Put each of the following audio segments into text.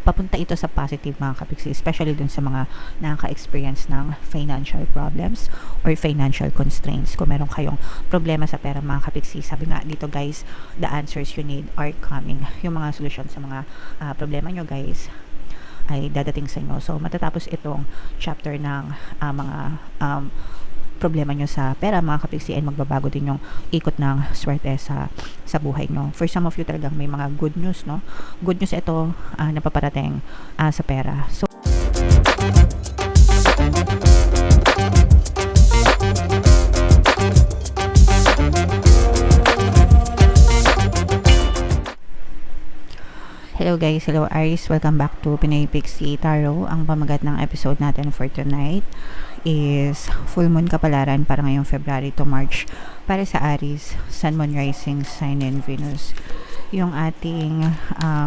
papunta ito sa positive mga kapiksi, especially dun sa mga nakaka-experience ng financial problems or financial constraints. Kung meron kayong problema sa pera mga kapiksi, sabi nga dito guys, the answers you need are coming. Yung mga solusyon sa mga problema nyo guys ay dadating sa inyo. So matatapos itong chapter ng mga problema nyo sa pera mga kapiksi, and magbabago din yung ikot ng swerte sa buhay nyo. For some of you talagang may mga good news, no? Good news ito na paparating sa pera. So hello guys, hello Aries, welcome back to Pinoy Pixie Tarot. Ang pamagat ng episode natin for tonight is full moon kapalaran para ngayong February to March para sa Aries, Sun, Moon, Rising, Sign, and Venus. Yung ating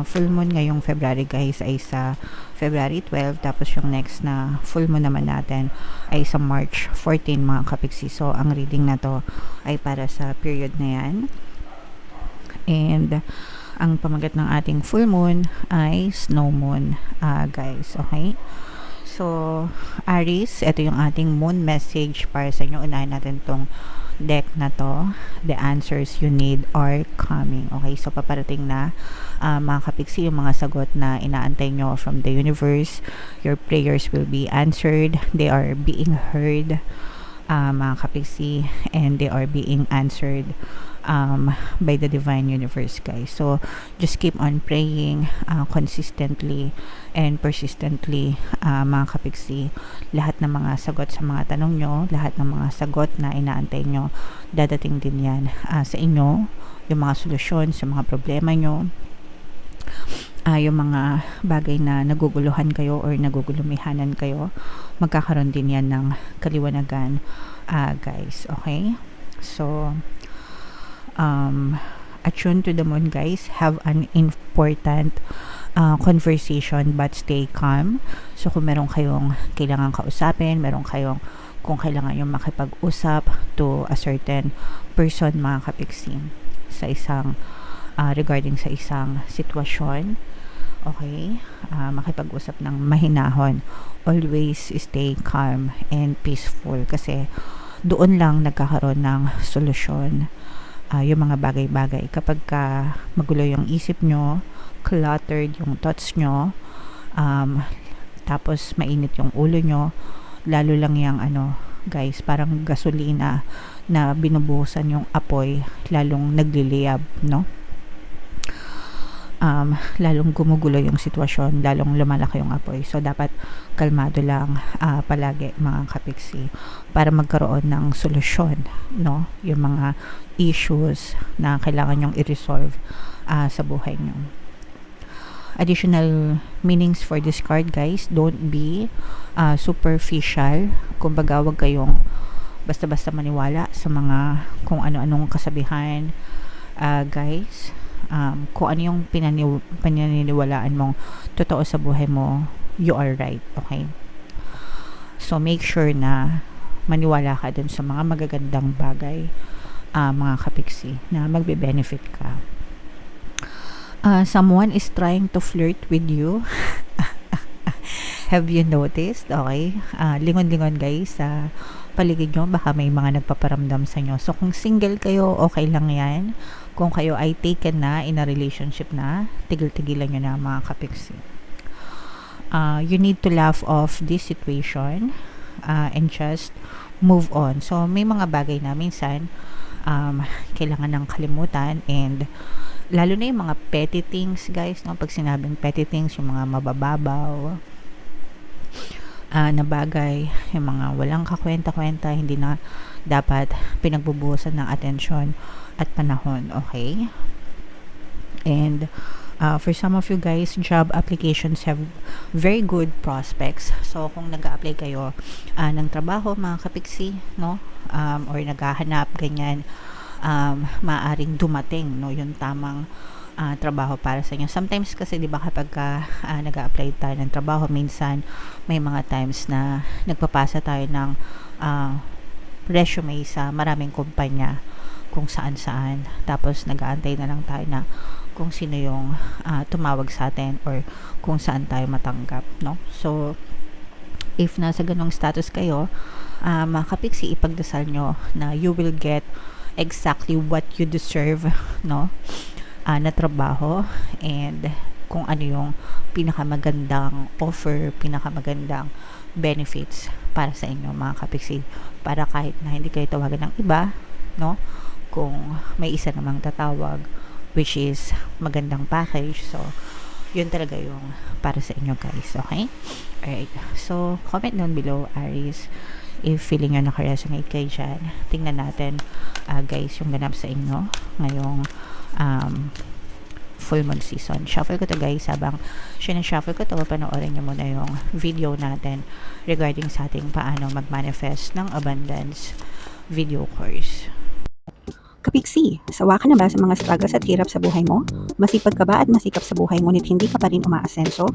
full moon ngayong February guys ay sa February 12, tapos yung next na full moon naman natin ay sa March 14 mga kapiksi. So ang reading na to ay para sa period na yan, and ang pamagat ng ating full moon ay snow moon guys, okay? So, Aries, ito yung ating moon message para sa inyo. Unahin natin tong deck na to. The answers you need are coming. Okay, so paparating na mga kapiksi yung mga sagot na inaantay nyo from the universe. Your prayers will be answered. They are being heard mga kapiksi, and they are being answered by the divine universe guys. So just keep on praying consistently and persistently mga kapiksi. Lahat ng mga sagot sa mga tanong nyo, lahat ng mga sagot na inaantay nyo, dadating din yan sa inyo. Yung mga solusyon sa mga problema nyo, yung mga bagay na naguguluhan kayo or nagugulumihanan kayo, magkakaroon din yan ng kaliwanagan guys, okay? So attune to the moon guys, have an important conversation but stay calm. So kung meron kayong kailangan kausapin, kung kailangan yung makipag-usap to a certain person mga kapiksi sa isang regarding sa isang sitwasyon, okay, makipag-usap ng mahinahon, always stay calm and peaceful, kasi doon lang nagkakaroon ng solusyon yung mga bagay-bagay. Kapag magulo yung isip nyo, cluttered yung thoughts nyo, tapos mainit yung ulo nyo, lalo lang yung guys, parang gasolina na binubuhusan yung apoy, lalong nagliliyab, no? Lalong gumugulo yung sitwasyon, lalong lumalaki yung apoy. So dapat kalmado lang palagi mga kapiksi para magkaroon ng solusyon, no? Yung mga issues na kailangan nyong i-resolve sa buhay nyo. Additional meanings for this card guys, don't be superficial. Kumbaga wag kayong basta-basta maniwala sa mga kung ano-anong kasabihan guys. Kung ano yung pinaniniwalaan mong totoo sa buhay mo, you are right, okay? So make sure na maniwala ka dun sa mga magagandang bagay mga kapiksi na magbe-benefit ka. Someone is trying to flirt with you. Have you noticed? Okay, lingon-lingon guys sa paligid nyo, baka may mga nagpaparamdam sa inyo. So kung single kayo, okay lang yan. Kung kayo ay taken na, in a relationship na, tigil-tigilan nyo na mga kapiksi. You need to laugh off this situation and just move on. So may mga bagay na minsan kailangan ng kalimutan, and lalo na yung mga petty things guys, no? Pag sinabing petty things, yung mga mabababaw na bagay, yung mga walang kakwenta-kwenta, hindi na dapat pinagbubuhusan ng atensyon at panahon, okay? And for some of you guys, job applications have very good prospects. So kung nag-a-apply kayo ng trabaho mga kapiksi, no, or naghahanap ganyan, maaaring dumating, no, yung tamang trabaho para sa inyo. Sometimes kasi 'di ba kapag nag-a-apply tayo ng trabaho, minsan may mga times na nagpapasa tayo ng resume sa maraming kumpanya kung saan-saan. Tapos nag-aantay na lang tayo na kung sino yung tumawag sa atin or kung saan tayo matanggap, no? So, if nasa ganong status kayo, mga kapiksi, ipagdasal nyo na you will get exactly what you deserve, no? Na trabaho, and kung ano yung pinakamagandang offer, pinakamagandang benefits para sa inyo, mga kapiksi, para kahit na hindi kayo tawagan ng iba, no? Kung may isa namang tatawag, which is magandang package, so yun talaga yung para sa inyo, guys. Okay? Alright. So, comment down below, Aries, if feeling nyo nakaresonate kayo dyan. Tingnan natin, guys, yung ganap sa inyo ngayong full moon season. Shuffle ko to, guys. Habang sinashuffle ko to, panoorin nyo muna yung video natin regarding sa ating paano mag-manifest ng abundance video course. Kapiksi, sawa ka na ba sa mga struggles at hirap sa buhay mo? Masipag ka ba at masikap sa buhay ngunit hindi ka pa rin umaasenso?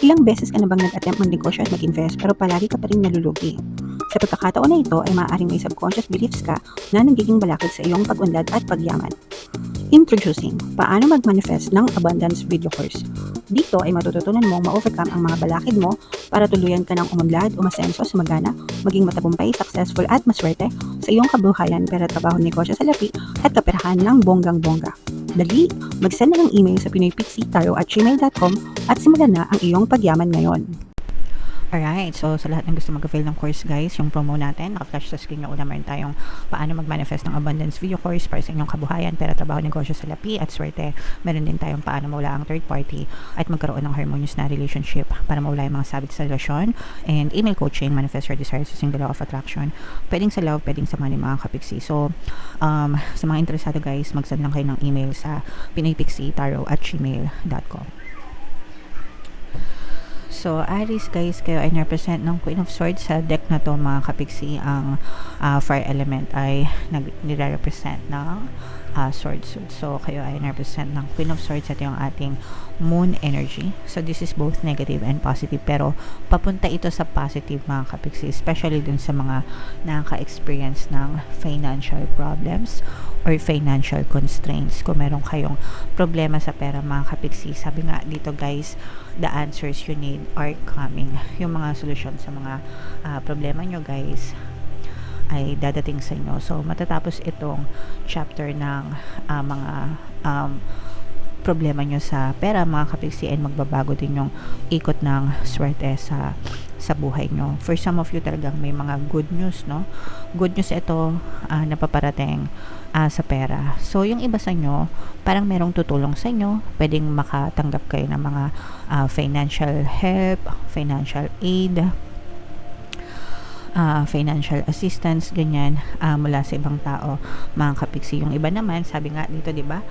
Ilang beses ka na bang nag-attempt mag-negosyo at mag-invest pero palagi ka pa rin nalulugi? Sa pagkakataon na ito ay maaaring may subconscious beliefs ka na nagiging balakid sa iyong pag-unlad at pagyaman. Introducing, paano mag-manifest ng abundance video course. Dito ay matututunan mong ma-overcome ang mga balakid mo para tuluyan ka ng umunlad, umasenso, sumagana, maging matagumpay, successful at maswerte sa iyong kabuhayan, pera, trabaho, negosyo, salapi at kaperahan ng bonggang-bongga. Dali, mag-send na ng email sa pinoypixitaro@gmail.com at simulan na ang iyong pagyaman ngayon. Alright, so sa lahat ng gusto mag-avail ng course, guys, yung promo natin, naka-flash sa screen nyo, una meron tayong paano mag-manifest ng abundance video course para sa inyong kabuhayan, pera, trabaho, negosyo, salapi at swerte. Meron din tayong paano mawala ang third party at magkaroon ng harmonious na relationship para mawala yung mga sabit sa relasyon, and email coaching, manifest your desires using the law of attraction. Pwedeng sa love, pwedeng sa money, mga kapiksi. So, sa mga interesado, guys, mag-send lang kayo ng email sa pinoypixitaro@gmail.com. So, Aries, guys, kayo ay represent ng Queen of Swords. Sa deck na to, mga kapiksi, ang fire element ay nire-represent ng sword suit. So, kayo ay represent ng Queen of Swords. Ito yung ating moon energy. So, this is both negative and positive. Pero, papunta ito sa positive, mga kapiksi. Especially dun sa mga nakaka-experience ng financial problems or financial constraints. Kung meron kayong problema sa pera, mga kapiksi, sabi nga dito, guys, the answers you need are coming. Yung mga solusyon sa mga problema nyo, guys, ay dadating sa inyo. So, matatapos itong chapter ng mga problema nyo sa pera, mga kapiksi, and magbabago din yung ikot ng swerte sa buhay nyo. For some of you, talagang may mga good news, no? Good news ito na paparating sa pera. So, yung iba sa inyo, parang merong tutulong sa inyo. Pwedeng makatanggap kayo ng mga financial help, financial aid, financial assistance, ganyan, mula sa ibang tao, mga kapiksi. Yung iba naman, sabi nga dito, di ba,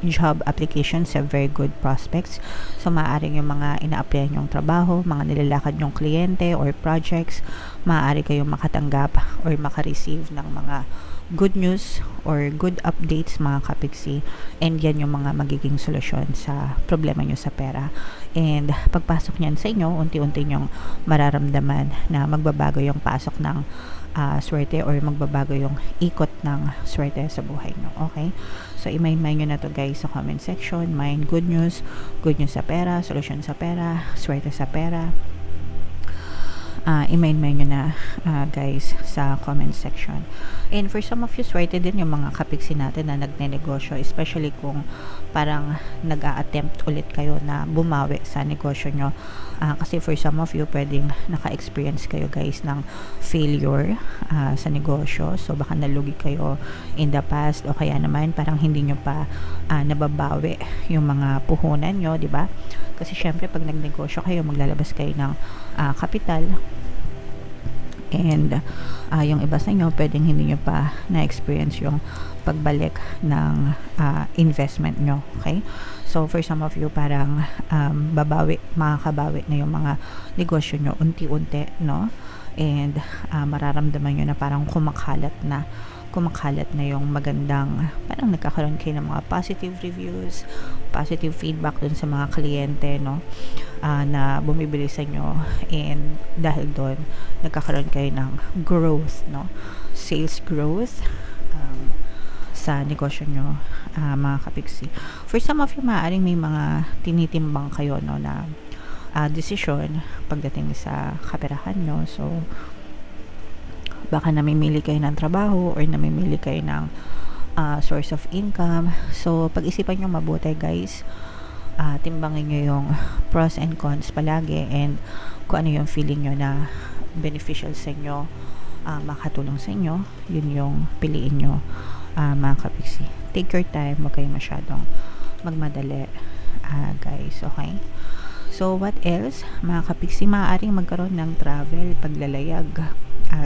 job applications have very good prospects. So, maaaring yung mga ina-applyan yung trabaho, mga nilalakad yung kliyente or projects, maaari kayong makatanggap or makareceive ng mga good news or good updates, mga kapiksi, and yan yung mga magiging solusyon sa problema nyo sa pera. And pagpasok nyan sa inyo, unti-unti nyong mararamdaman na magbabago yung pasok ng swerte or magbabago yung ikot ng swerte sa buhay nyo. Okay? So, i-mind nyo na to, guys, sa comment section. Mind good news sa pera, solusyon sa pera, swerte sa pera. I-mind nyo na, guys, sa comment section. And for some of you, swerte din yung mga kapiksi natin na nagne-negosyo, especially kung parang nag-a-attempt ulit kayo na bumawi sa negosyo nyo. Kasi for some of you, pwedeng naka-experience kayo, guys, ng failure sa negosyo. So, baka nalugi kayo in the past, o kaya naman parang hindi nyo pa nababawi yung mga puhunan nyo, di ba? Kasi syempre, pag nagnegosyo kayo, maglalabas kayo ng kapital. And yung iba sa inyo, pwedeng hindi nyo pa na-experience yung pagbalik ng investment nyo. Okay? So, for some of you, parang makakabawi na yung mga negosyo nyo unti-unti, no? And mararamdaman nyo na parang kumakalat na yung magandang, parang nagkakaroon kayo ng mga positive reviews, positive feedback dun sa mga kliyente, no? Na bumibili sa inyo, and dahil doon nagkakaroon kayo ng growth, no? Sales growth, sa negosyo nyo, mga kapiksi. For some of you, maaaring may mga tinitimbang kayo, no, na desisyon pagdating sa kaperahan nyo. So, baka namimili kayo ng trabaho or namimili kayo ng source of income. So, pag-isipan nyo mabuti, guys. Timbangin nyo yung pros and cons palagi, and kung ano yung feeling nyo na beneficial sa inyo, makatulong sa inyo, yun yung piliin nyo, mga kapiksi. Take your time, huwag kayo masyadong magmadali, guys, okay? So, what else? Mga kapiksi, maaaring magkaroon ng travel, paglalayag,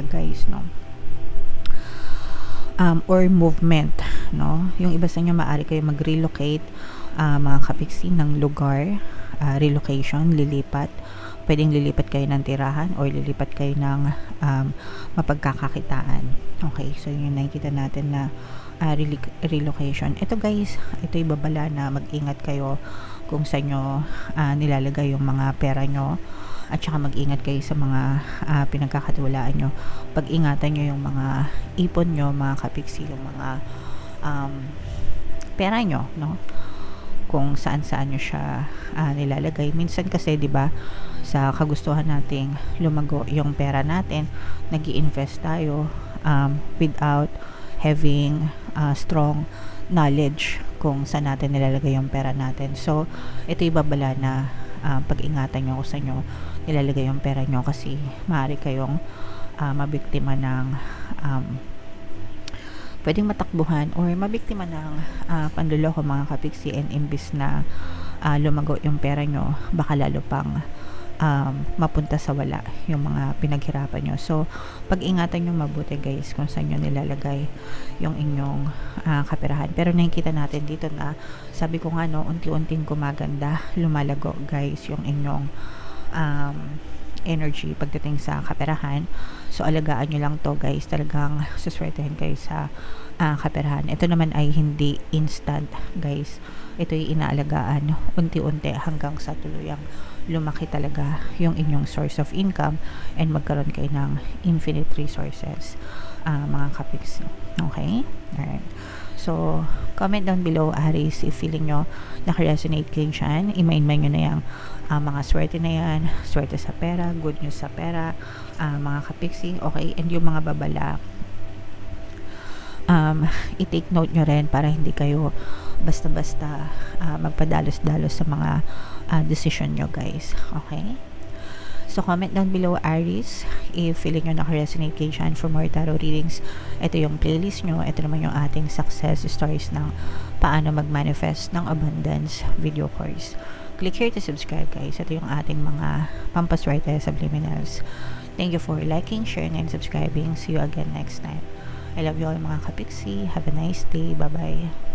guys, no? Or movement, no? Yung iba sa inyo, maaari kayo mag-relocate, mga kapiksi, ng lugar, relocation, lilipat. Pwedeng lilipat kayo ng tirahan or lilipat kayo ng mapagkakakitaan. Okay, so yun yung nakikita natin na relocation. Ito, guys, ito ibabala na mag-ingat kayo kung saan nyo nilalagay yung mga pera nyo, at saka mag-ingat kayo sa mga pinagkakatiwalaan nyo. Pag-ingatan nyo yung mga ipon nyo, mga kapiksi, yung mga pera nyo, no? Kung saan-saan nyo siya nilalagay. Minsan kasi, di ba, sa kagustuhan nating lumago yung pera natin, nag-i-invest tayo without having strong knowledge kung saan natin nilalagay yung pera natin. So, ito ibabala na pag-ingatan nyo kung saan nyo nilalagay yung pera nyo, kasi maaari kayong mabiktima ng pwedeng matakbuhan or mabiktima ng panluloko, mga kapiksi, and imbis na lumago yung pera nyo, baka lalo pang mapunta sa wala yung mga pinaghirapan nyo. So, pag-ingatan nyo mabuti, guys, kung saan nyo nilalagay yung inyong kaperahan. Pero nakikita natin dito na, sabi ko nga, no, unti-unting gumaganda, lumalago, guys, yung inyong energy pagdating sa kaperahan. So, alagaan nyo lang to, guys. Talagang suswertehin kayo sa kaperahan. Ito naman ay hindi instant, guys. Ito ay inaalagaan unti-unti hanggang sa tuluyang lumaki talaga yung inyong source of income and magkaroon kayo ng infinite resources, mga kapiksi. Okay? Alright. So, comment down below, Aries, if feeling nyo naka-resonate kayo dyan. I-main nyo na yung mga swerte na yan, swerte sa pera, good news sa pera, mga kapiksi, okay? And yung mga babala, i-take note nyo rin para hindi kayo basta-basta magpadalos-dalos sa mga decision nyo, guys, okay? So, comment down below, Aries, if feeling nyo naka-resonate kayo dyan for more tarot readings. Ito yung playlist nyo. Ito naman yung ating success stories ng paano mag-manifest ng abundance video course. Click here to subscribe, guys. Ito yung ating mga pampaswerte subliminals. Thank you for liking, sharing, and subscribing. See you again next time. I love you all, mga kapiksi. Have a nice day. Bye-bye.